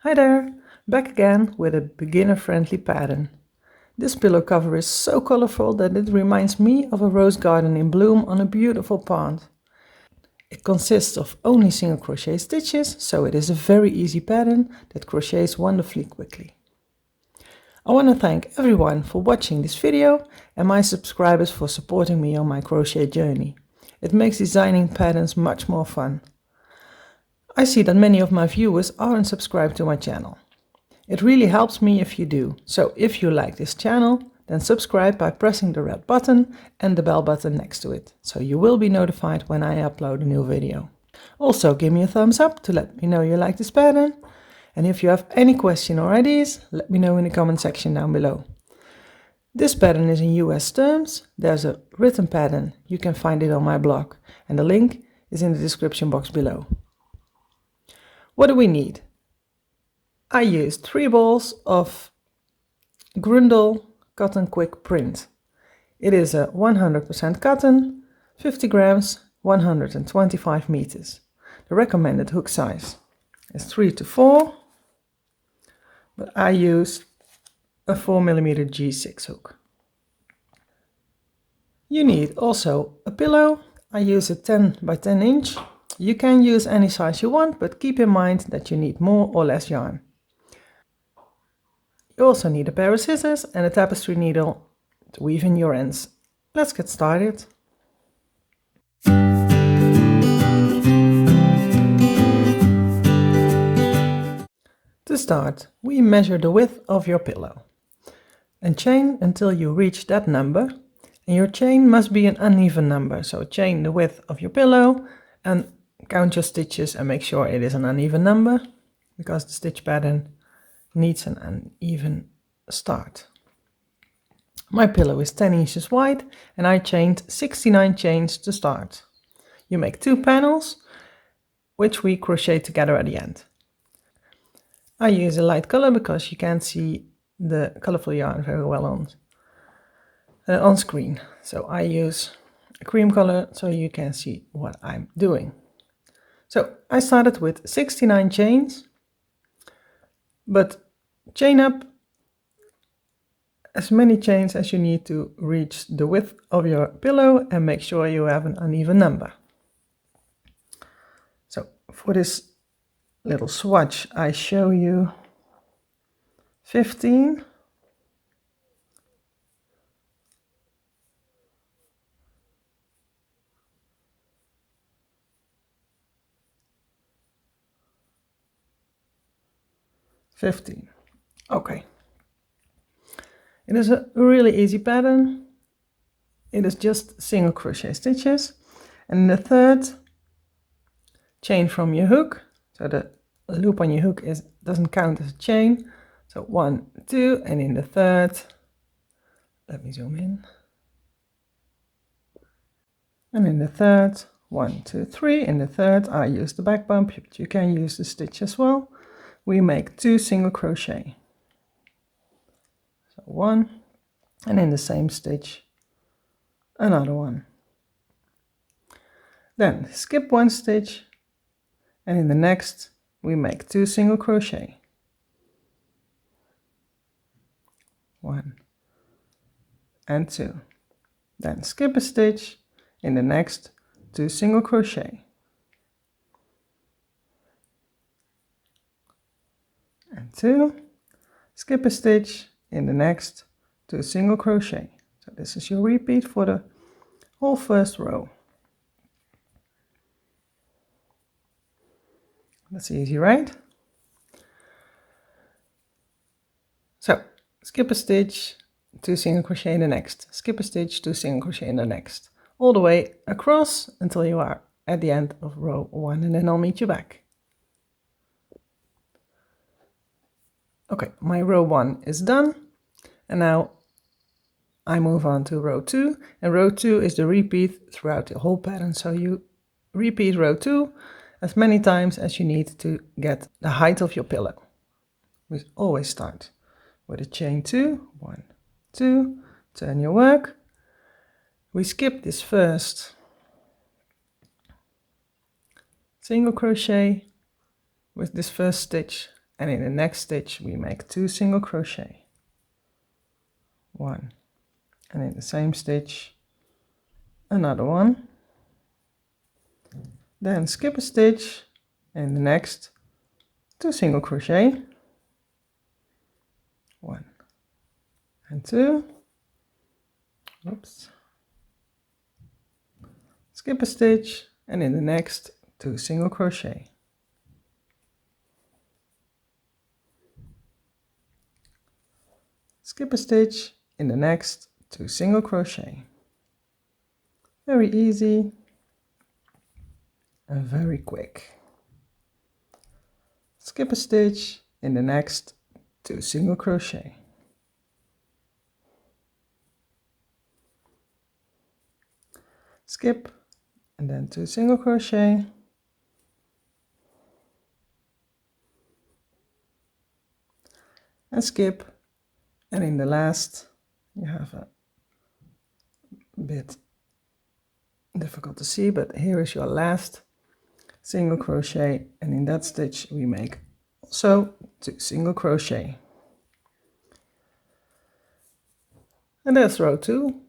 Hi there, back again with a beginner-friendly pattern. This pillow cover is so colorful that it reminds me of a rose garden in bloom on a beautiful pond. It consists of only single crochet stitches, so it is a very easy pattern that crochets wonderfully quickly. I want to thank everyone for watching this video and my subscribers for supporting me on my crochet journey. It makes designing patterns much more fun. I see that many of my viewers aren't subscribed to my channel. It really helps me if you do, so if you like this channel, then subscribe by pressing the red button and the bell button next to it, so you will be notified when I upload a new video. Also give me a thumbs up to let me know you like this pattern, and if you have any question or ideas, let me know in the comment section down below. This pattern is in US terms. There's a written pattern, you can find it on my blog, and the link is in the description box below. What do we need? I used 3 balls of Gründl Cotton Quick Print. It is a 100% cotton, 50 grams, 125 meters. The recommended hook size is 3 to 4, but I use a 4mm G6 hook. You need also a pillow. I use a 10 by 10 inch. You can use any size you want, but keep in mind that you need more or less yarn. You also need a pair of scissors and a tapestry needle to weave in your ends. Let's get started. To start, we measure the width of your pillow and chain until you reach that number, and your chain must be an uneven number, so chain the width of your pillow and count your stitches and make sure it is an uneven number, because the stitch pattern needs an uneven start. My pillow is 10 inches wide and I chained 69 chains to start. You make 2 panels, which we crochet together at the end. I use a light color because you can't see the colorful yarn very well on screen. So I use a cream color so you can see what I'm doing. So I started with 69 chains, but chain up as many chains as you need to reach the width of your pillow and make sure you have an uneven number. So for this little swatch I show you 15, okay. It is a really easy pattern. It is just single crochet stitches, and in the third, chain from your hook. So the loop on your hook doesn't count as a chain. So 1, 2, and in the third, let me zoom in. And in the third, 1, 2, 3. In the third, I use the back bump, but you can use the stitch as well. We make 2 single crochet. So 1, and in the same stitch, another one. Then skip 1 stitch, and in the next we make 2 single crochet. 1 and 2. Then skip a stitch, in the next 2 single crochet. And 2, skip a stitch, in the next 2 single crochet. So this is your repeat for the whole first row. That's easy, right? So skip a stitch, 2 single crochet in the next, skip a stitch, 2 single crochet in the next, all the way across until you are at the end of row 1, and then I'll meet you back. Okay, my row 1 is done, and now I move on to row 2, and row 2 is the repeat throughout the whole pattern, so you repeat row 2 as many times as you need to get the height of your pillow. We always start with a chain 2, 1, 2, turn your work. We skip this first single crochet with this first stitch and in the next stitch we make 2 single crochet, 1, and in the same stitch another one, then skip a stitch, and in the next 2 single crochet, 1 and 2, oops, skip a stitch, and in the next 2 single crochet, skip a stitch, in the next 2 single crochet. Very easy and very quick. Skip a stitch, in the next 2 single crochet, skip, and then 2 single crochet, and skip, and in the last you have a bit difficult to see, but here is your last single crochet, and in that stitch we make also 2 single crochet, and that's row 2.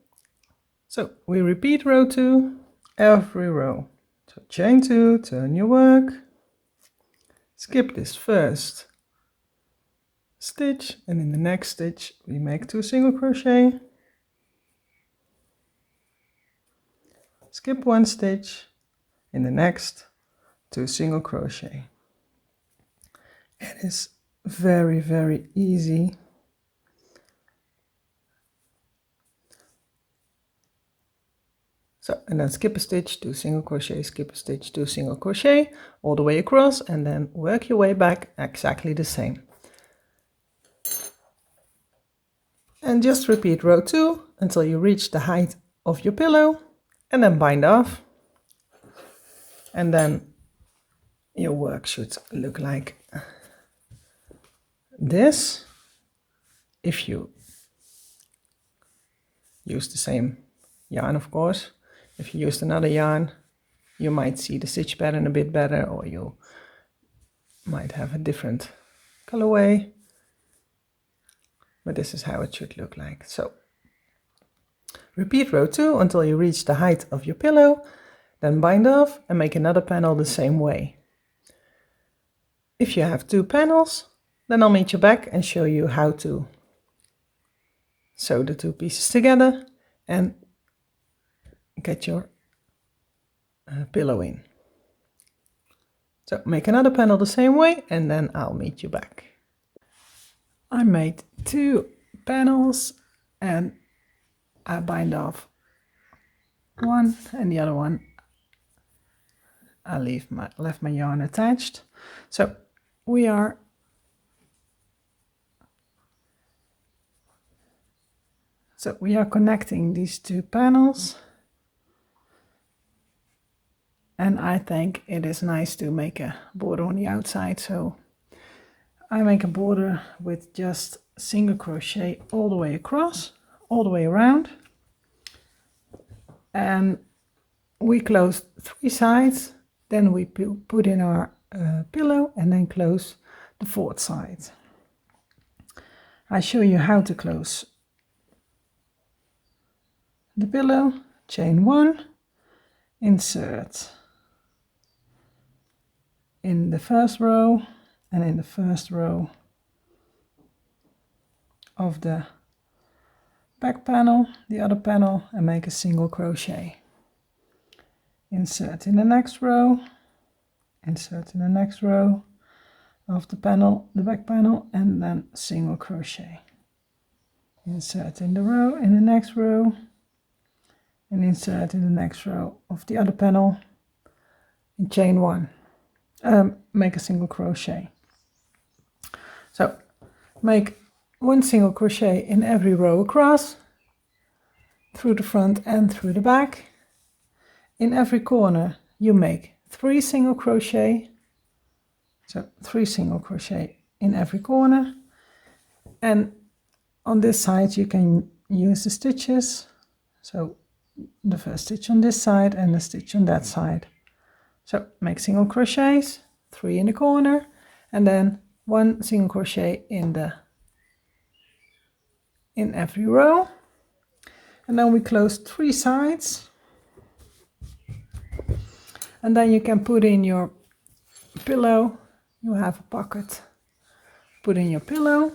So we repeat row 2 every row. So chain 2, turn your work, skip this first stitch, and in the next stitch we make 2 single crochet, skip 1 stitch, in the next 2 single crochet. It is very, very easy. So, and then skip a stitch, 2 single crochet, skip a stitch, 2 single crochet, all the way across, and then work your way back exactly the same. And just repeat row 2 until you reach the height of your pillow, and then bind off. And then your work should look like this. If you use the same yarn, of course. If you used another yarn, you might see the stitch pattern a bit better, or you might have a different colorway. But this is how it should look like. So repeat row 2 until you reach the height of your pillow, then bind off and make another panel the same way. If you have 2 panels, then I'll meet you back and show you how to sew the 2 pieces together and get your pillow in. So make another panel the same way, and then I'll meet you back. I made 2 panels and I bind off one, and the other one I left my yarn attached. So we are connecting these 2 panels, and I think it is nice to make a border on the outside, so I make a border with just single crochet all the way across, all the way around, and we close 3 sides, then we put in our pillow and then close the 4th side. I show you how to close the pillow. Chain 1, insert in the first row, and in the first row of the back panel, the other panel, and make a single crochet. Insert in the next row, insert in the next row of the panel, the back panel, and then single crochet. Insert in the row, in the next row, and insert in the next row of the other panel, and chain 1. Make a single crochet. So make 1 single crochet in every row across, through the front and through the back. In every corner you make 3 single crochet, so 3 single crochet in every corner, and on this side you can use the stitches, so the first stitch on this side and the stitch on that side. So make single crochets, 3 in the corner, and then 1 single crochet in every row, and then we close 3 sides, and then you can put in your pillow. You have a pocket, put in your pillow,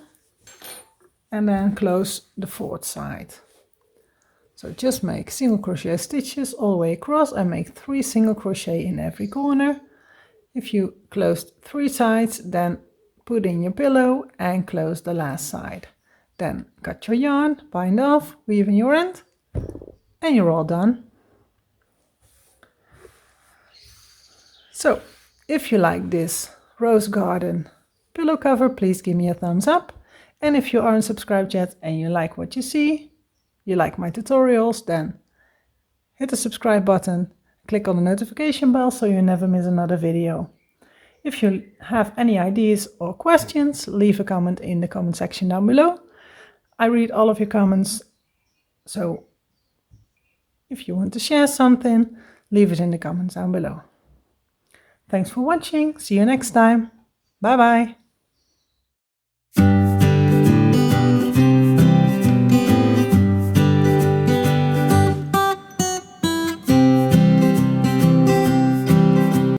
and then close the 4th side. So just make single crochet stitches all the way across and make 3 single crochet in every corner. If you closed 3 sides, then put in your pillow and close the last side. Then cut your yarn, bind off, weave in your end, and you're all done. So, if you like this rose garden pillow cover, please give me a thumbs up. And if you aren't subscribed yet and you like what you see, you like my tutorials, then hit the subscribe button, click on the notification bell so you never miss another video. If you have any ideas or questions, leave a comment in the comment section down below. I read all of your comments, so if you want to share something, leave it in the comments down below. Thanks for watching, see you next time, bye bye!